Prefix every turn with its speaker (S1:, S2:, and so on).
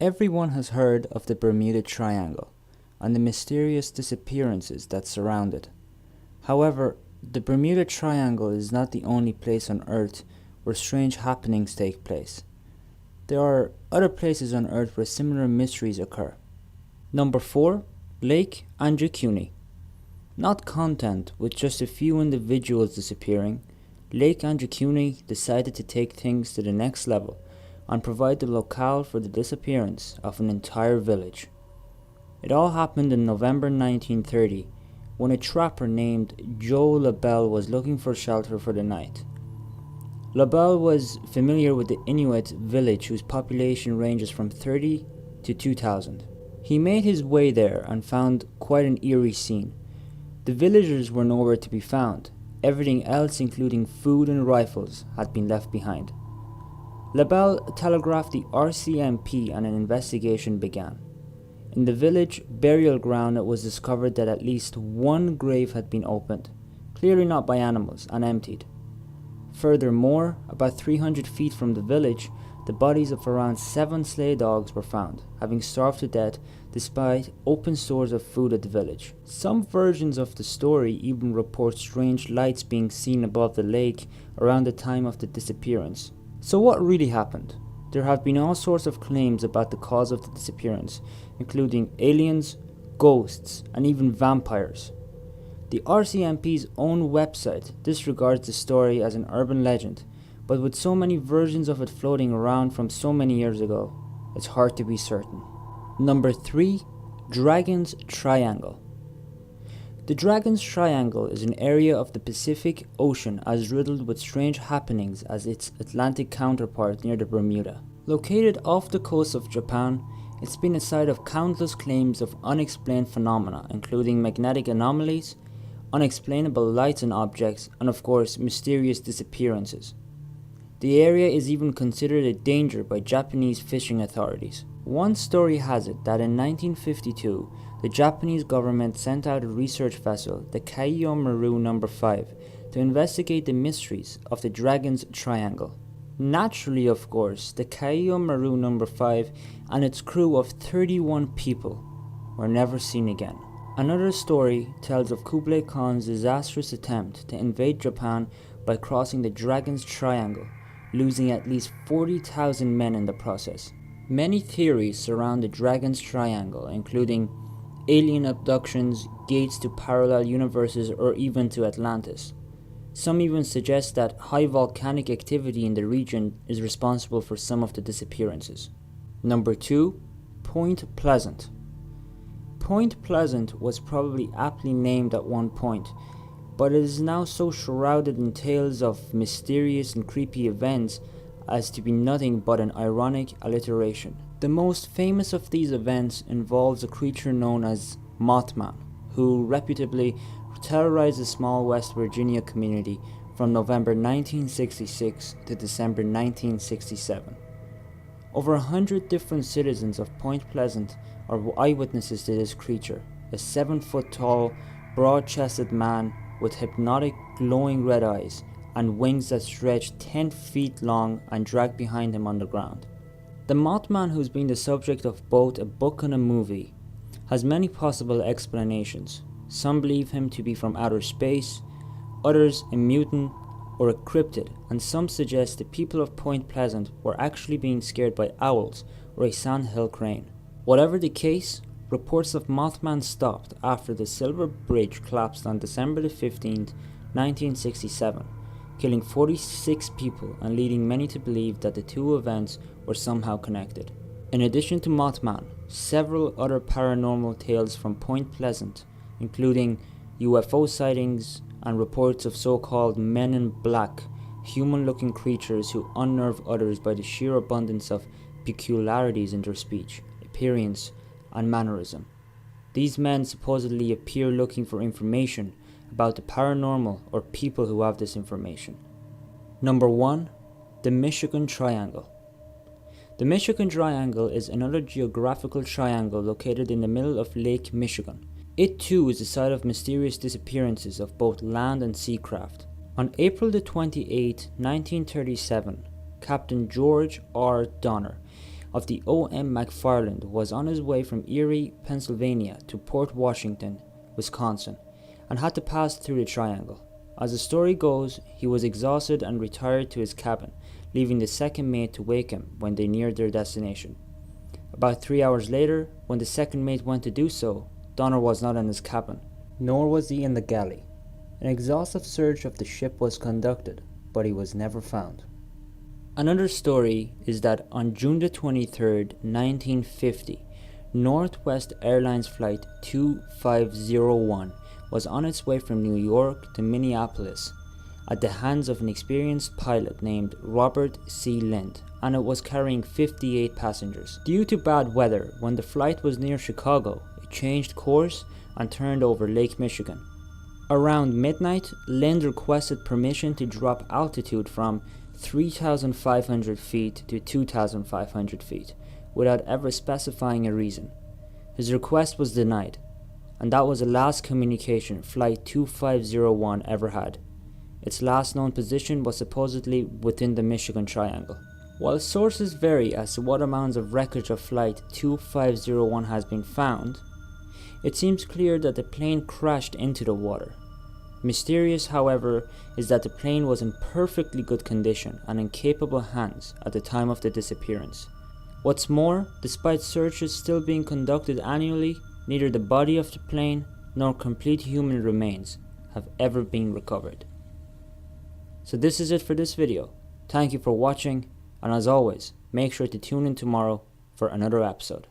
S1: Everyone has heard of the Bermuda Triangle and the mysterious disappearances that surround it. However, the Bermuda Triangle is not the only place on Earth where strange happenings take place. There are other places on Earth where similar mysteries occur. Number 4. Lake Andrew Cooney. Not content with just a few individuals disappearing, Lake Andrew Cooney decided to take things to the next level and provide the locale for the disappearance of an entire village. It all happened in November 1930 when a trapper named Joe LaBelle was looking for shelter for the night. LaBelle was familiar with the Inuit village whose population ranges from 30 to 2,000. He made his way there and found quite an eerie scene. The villagers were nowhere to be found. Everything else, including food and rifles, had been left behind. LaBelle telegraphed the RCMP and an investigation began. In the village burial ground, it was discovered that at least one grave had been opened, clearly not by animals, and emptied. Furthermore, about 300 feet from the village, the bodies of around 7 stray dogs were found, having starved to death despite open stores of food at the village. Some versions of the story even report strange lights being seen above the lake around the time of the disappearance. So what really happened? There have been all sorts of claims about the cause of the disappearance, including aliens, ghosts, and even vampires. The RCMP's own website disregards the story as an urban legend, but with so many versions of it floating around from so many years ago, it's hard to be certain. Number 3. Dragon's Triangle. The Dragon's Triangle is an area of the Pacific Ocean as riddled with strange happenings as its Atlantic counterpart near the Bermuda. Located off the coast of Japan, it's been a site of countless claims of unexplained phenomena, including magnetic anomalies, unexplainable lights and objects, and of course, mysterious disappearances. The area is even considered a danger by Japanese fishing authorities. One story has it that in 1952, the Japanese government sent out a research vessel, the Kaiyo Maru No. 5, to investigate the mysteries of the Dragon's Triangle. Naturally, of course, the Kaiyo Maru No. 5 and its crew of 31 people were never seen again. Another story tells of Kublai Khan's disastrous attempt to invade Japan by crossing the Dragon's Triangle, losing at least 40,000 men in the process. Many theories surround the Dragon's Triangle, including alien abductions, gates to parallel universes, or even to Atlantis. Some even suggest that high volcanic activity in the region is responsible for some of the disappearances. Number 2. Point Pleasant. Point Pleasant was probably aptly named at one point, but it is now so shrouded in tales of mysterious and creepy events as to be nothing but an ironic alliteration. The most famous of these events involves a creature known as Mothman, who reputably terrorized the small West Virginia community from November 1966 to December 1967. Over 100 different citizens of Point Pleasant are eyewitnesses to this creature, a 7-foot-tall, broad-chested man with hypnotic, glowing red eyes and wings that stretch 10 feet long and drag behind him on the ground. The Mothman, who's been the subject of both a book and a movie, has many possible explanations. Some believe him to be from outer space, others a mutant or a cryptid, and some suggest the people of Point Pleasant were actually being scared by owls or a sandhill crane. Whatever the case, reports of Mothman stopped after the Silver Bridge collapsed on December 15, 1967, killing 46 people and leading many to believe that the two events were somehow connected. In addition to Mothman, several other paranormal tales from Point Pleasant, including UFO sightings and reports of so-called men in black, human-looking creatures who unnerve others by the sheer abundance of peculiarities in their speech, appearance, and mannerism. These men supposedly appear looking for information about the paranormal or people who have this information. Number 1. The Michigan Triangle. The Michigan Triangle is another geographical triangle located in the middle of Lake Michigan. It too is the site of mysterious disappearances of both land and sea craft. On April the 28th, 1937, Captain George R. Donner of the O.M. McFarland was on his way from Erie, Pennsylvania to Port Washington, Wisconsin, and had to pass through the triangle. As the story goes, he was exhausted and retired to his cabin, leaving the second mate to wake him when they neared their destination. About 3 hours later, when the second mate went to do so, Donner was not in his cabin, nor was he in the galley. An exhaustive search of the ship was conducted, but he was never found. Another story is that on June the 23rd, 1950, Northwest Airlines Flight 2501 was on its way from New York to Minneapolis at the hands of an experienced pilot named Robert C. Lind, and it was carrying 58 passengers. Due to bad weather, when the flight was near Chicago, it changed course and turned over Lake Michigan. Around midnight, Lind requested permission to drop altitude from 3,500 feet to 2,500 feet without ever specifying a reason. His request was denied, and that was the last communication Flight 2501 ever had. Its last known position was supposedly within the Michigan Triangle. While sources vary as to what amounts of wreckage of Flight 2501 has been found, it seems clear that the plane crashed into the water. Mysterious, however, is that the plane was in perfectly good condition and in capable hands at the time of the disappearance. What's more, despite searches still being conducted annually, neither the body of the plane nor complete human remains have ever been recovered. So this is it for this video. Thank you for watching, and as always, make sure to tune in tomorrow for another episode.